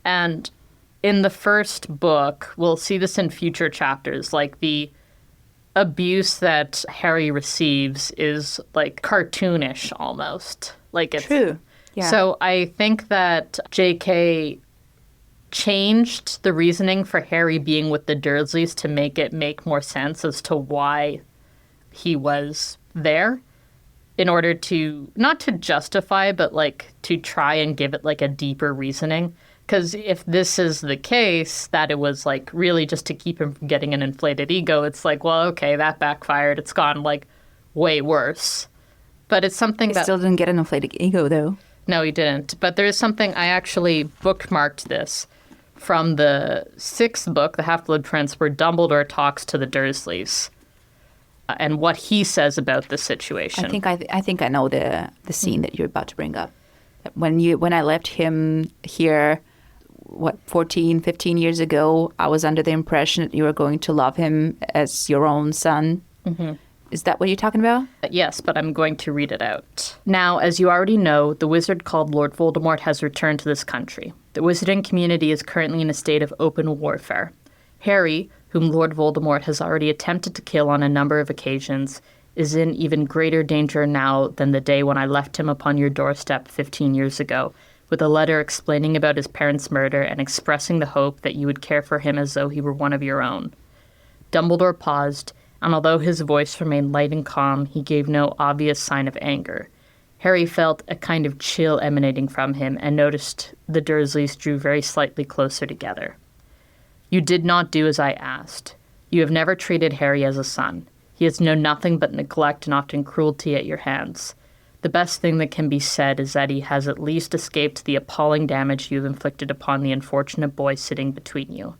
And in the first book, we'll see this in future chapters, like the abuse that Harry receives is like cartoonish almost. Like it's true. Yeah. So I think that J.K. changed the reasoning for Harry being with the Dursleys to make it make more sense as to why he was there, in order to not to justify, but like to try and give it like a deeper reasoning. Because if this is the case, that it was like really just to keep him from getting an inflated ego, it's like, well, okay, that backfired. It's gone like way worse. But it's something He still didn't get an inflated ego, though. No, he didn't. But there is something, I actually bookmarked this from the 6th book, The Half-Blood Prince, where Dumbledore talks to the Dursleys and what he says about the situation. I think I know the scene that you're about to bring up. When I left him here, 14, 15 years ago, I was under the impression that you were going to love him as your own son. Mm-hmm. Is that what you're talking about? Yes, but I'm going to read it out. Now, as you already know, the wizard called Lord Voldemort has returned to this country. The wizarding community is currently in a state of open warfare. Harry, whom Lord Voldemort has already attempted to kill on a number of occasions, is in even greater danger now than the day when I left him upon your doorstep 15 years ago, with a letter explaining about his parents' murder and expressing the hope that you would care for him as though he were one of your own. Dumbledore paused, and although his voice remained light and calm, he gave no obvious sign of anger. Harry felt a kind of chill emanating from him and noticed the Dursleys drew very slightly closer together. You did not do as I asked. You have never treated Harry as a son. He has known nothing but neglect and often cruelty at your hands. The best thing that can be said is that he has at least escaped the appalling damage you have inflicted upon the unfortunate boy sitting between you.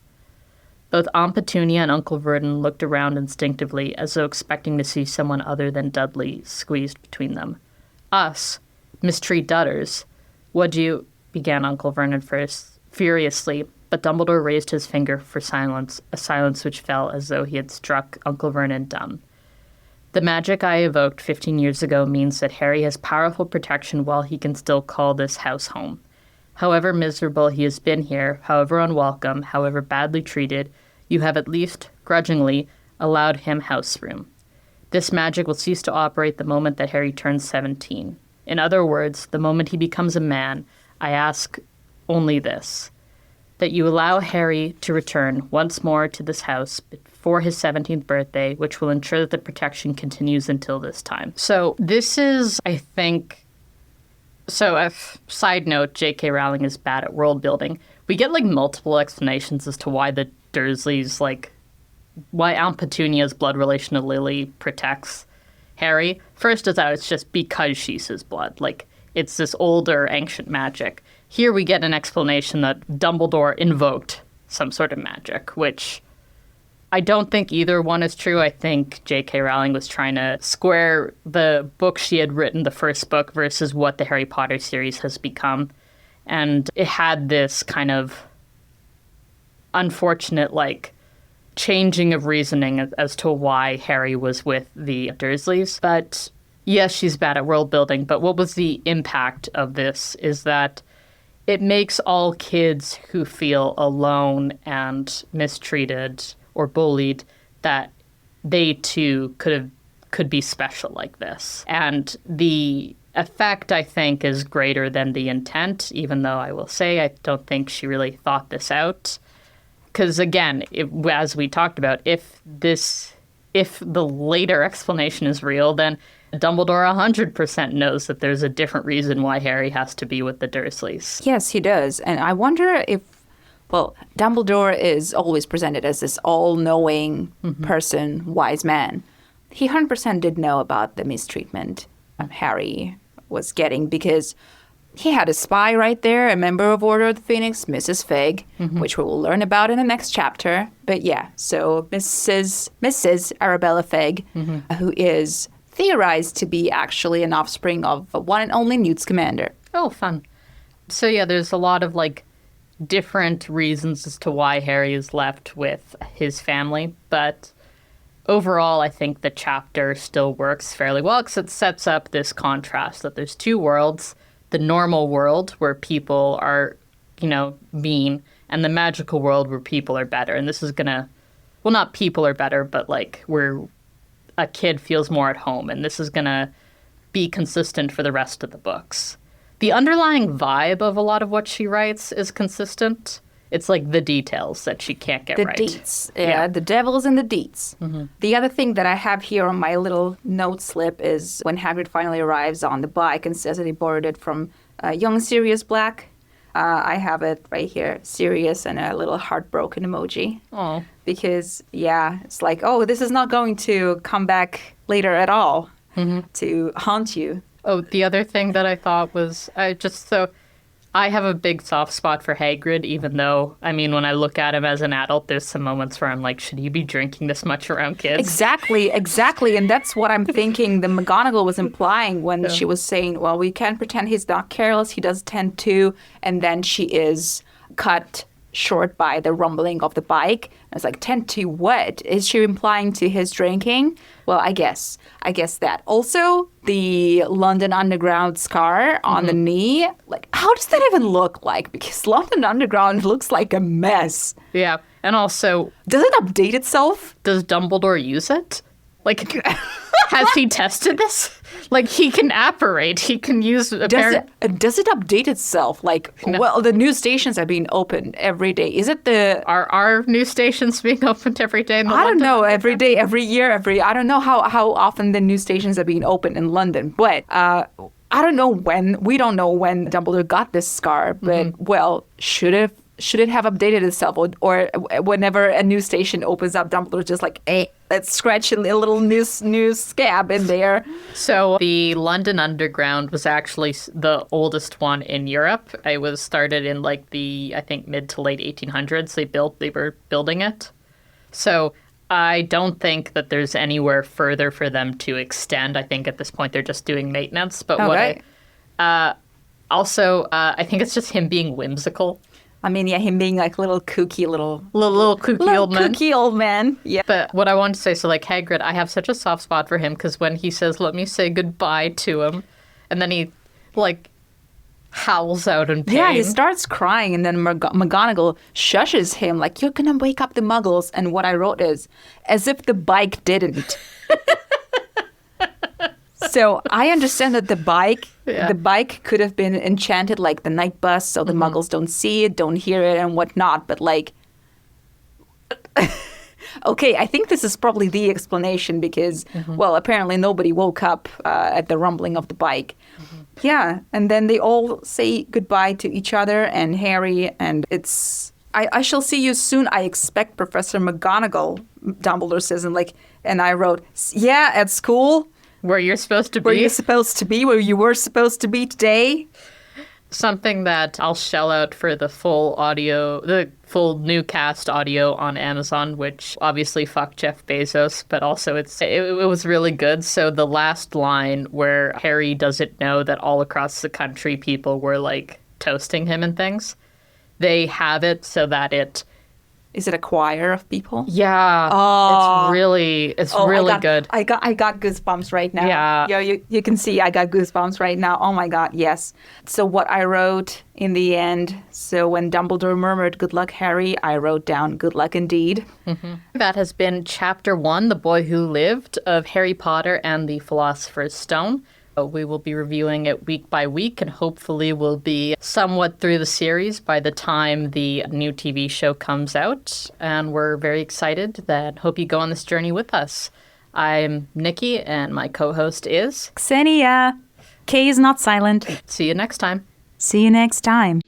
Both Aunt Petunia and Uncle Vernon looked around instinctively, as though expecting to see someone other than Dudley squeezed between them. Us, mistreat Dudders. Would you, began Uncle Vernon first, furiously, but Dumbledore raised his finger for silence, a silence which fell as though he had struck Uncle Vernon dumb. The magic I evoked 15 years ago means that Harry has powerful protection while he can still call this house home. However miserable he has been here, however unwelcome, however badly treated, you have at least, grudgingly, allowed him house room. This magic will cease to operate the moment that Harry turns 17. In other words, the moment he becomes a man, I ask only this, that you allow Harry to return once more to this house before his 17th birthday, which will ensure that the protection continues until this time. So this is, I think... So, a side note, J.K. Rowling is bad at world building. We get, like, multiple explanations as to why the Dursleys, like, why Aunt Petunia's blood relation to Lily protects Harry. First is that it's just because she's his blood. Like, it's this older, ancient magic. Here we get an explanation that Dumbledore invoked some sort of magic, which I don't think either one is true. I think J.K. Rowling was trying to square the book she had written, the first book, versus what the Harry Potter series has become. And it had this kind of unfortunate, like, changing of reasoning as to why Harry was with the Dursleys. But yes, she's bad at world building. But what was the impact of this is that it makes all kids who feel alone and mistreated or bullied that they too could be special like this. And the effect, I think, is greater than the intent, even though I will say I don't think she really thought this out. Because again, as we talked about, if the later explanation is real, then Dumbledore 100% knows that there's a different reason why Harry has to be with the Dursleys. Yes, he does. And I wonder if, well, Dumbledore is always presented as this all-knowing person, wise man. He 100% did know about the mistreatment Harry was getting because he had a spy right there, a member of Order of the Phoenix, Mrs. Fig, which we will learn about in the next chapter. But yeah, so Mrs. Arabella Fig, who is theorized to be actually an offspring of one and only Newt Scamander. Oh, fun. So yeah, there's a lot of, like, different reasons as to why Harry is left with his family, but overall, I think the chapter still works fairly well because it sets up this contrast that there's two worlds, the normal world where people are, mean, and the magical world where people are better. And this is gonna, well, not people are better, but like where a kid feels more at home. And this is gonna be consistent for the rest of the books. The underlying vibe of a lot of what she writes is consistent. It's like the details that she can't get right. The deets. Yeah, the devil's in the deets. The other thing that I have here on my little note slip is when Hagrid finally arrives on the bike and says that he borrowed it from young Sirius Black. I have it right here, serious and a little heartbroken emoji. Oh. Because, yeah, it's like, oh, this is not going to come back later at all to haunt you. Oh, the other thing that I thought was, I have a big soft spot for Hagrid, even though, I mean, when I look at him as an adult, there's some moments where I'm like, should he be drinking this much around kids? Exactly. And that's what I'm thinking the McGonagall was implying when she was saying, well, we can't pretend he's not careless. He does tend to. And then she is cut short by the rumbling of the bike. I was like, tend to what? Is she implying to his drinking? Well, I guess that. Also, the London Underground scar on the knee, like, how does that even look like? Because London Underground looks like a mess. Yeah. And also, does it update itself? Does Dumbledore use it? Like, has he tested this? Like, he can apparate. He can use... Does it update itself? Like, No. Well, the news stations are being opened every day. Is it the... Are news stations being opened every day in the I don't London know, Underground? every day, every year, I don't know how often the news stations are being opened in London, but I don't know when, we don't know when Dumbledore got this scar, but, well, should it have updated itself? Or whenever a news station opens up, Dumbledore's just like, hey, let's scratch a little news scab in there. So the London Underground was actually the oldest one in Europe. It was started in like the, I think, mid to late 1800s. They were building it. So I don't think that there's anywhere further for them to extend. I think at this point they're just doing maintenance. But Okay. I think it's just him being whimsical. I mean, yeah, him being like little kooky little Kooky old man. Kooky old man. Yeah. But what I wanted to say, so like Hagrid, I have such a soft spot for him because when he says, let me say goodbye to him, and then he like howls out in pain. Yeah, he starts crying, and then McGonagall shushes him like, you're gonna wake up the muggles. And what I wrote is, as if the bike didn't. So I understand that the bike could have been enchanted like the night bus, so the muggles don't see it, don't hear it, and whatnot. But like, okay, I think this is probably the explanation because, well, apparently nobody woke up at the rumbling of the bike. Yeah, and then they all say goodbye to each other and Harry, and it's... I shall see you soon. I expect Professor McGonagall, Dumbledore says, and I wrote, yeah, at school... Where you're supposed to be. Where you're supposed to be, where you were supposed to be today. Something that I'll shell out for the full new cast audio on Amazon, which obviously fuck Jeff Bezos, but also it was really good. So the last line where Harry doesn't know that all across the country people were like toasting him and things, they have it so that it... Is it a choir of people? Yeah. Oh. It's really good. I got goosebumps right now. Yeah. You can see I got goosebumps right now. Oh my God, yes. So what I wrote in the end, so when Dumbledore murmured, good luck, Harry, I wrote down, good luck indeed. That has been Chapter 1, The Boy Who Lived, of Harry Potter and the Philosopher's Stone. We will be reviewing it week by week, and hopefully we'll be somewhat through the series by the time the new TV show comes out. And we're very excited that hope you go on this journey with us. I'm Nikki, and my co-host is... Xenia. K is not silent. See you next time. See you next time.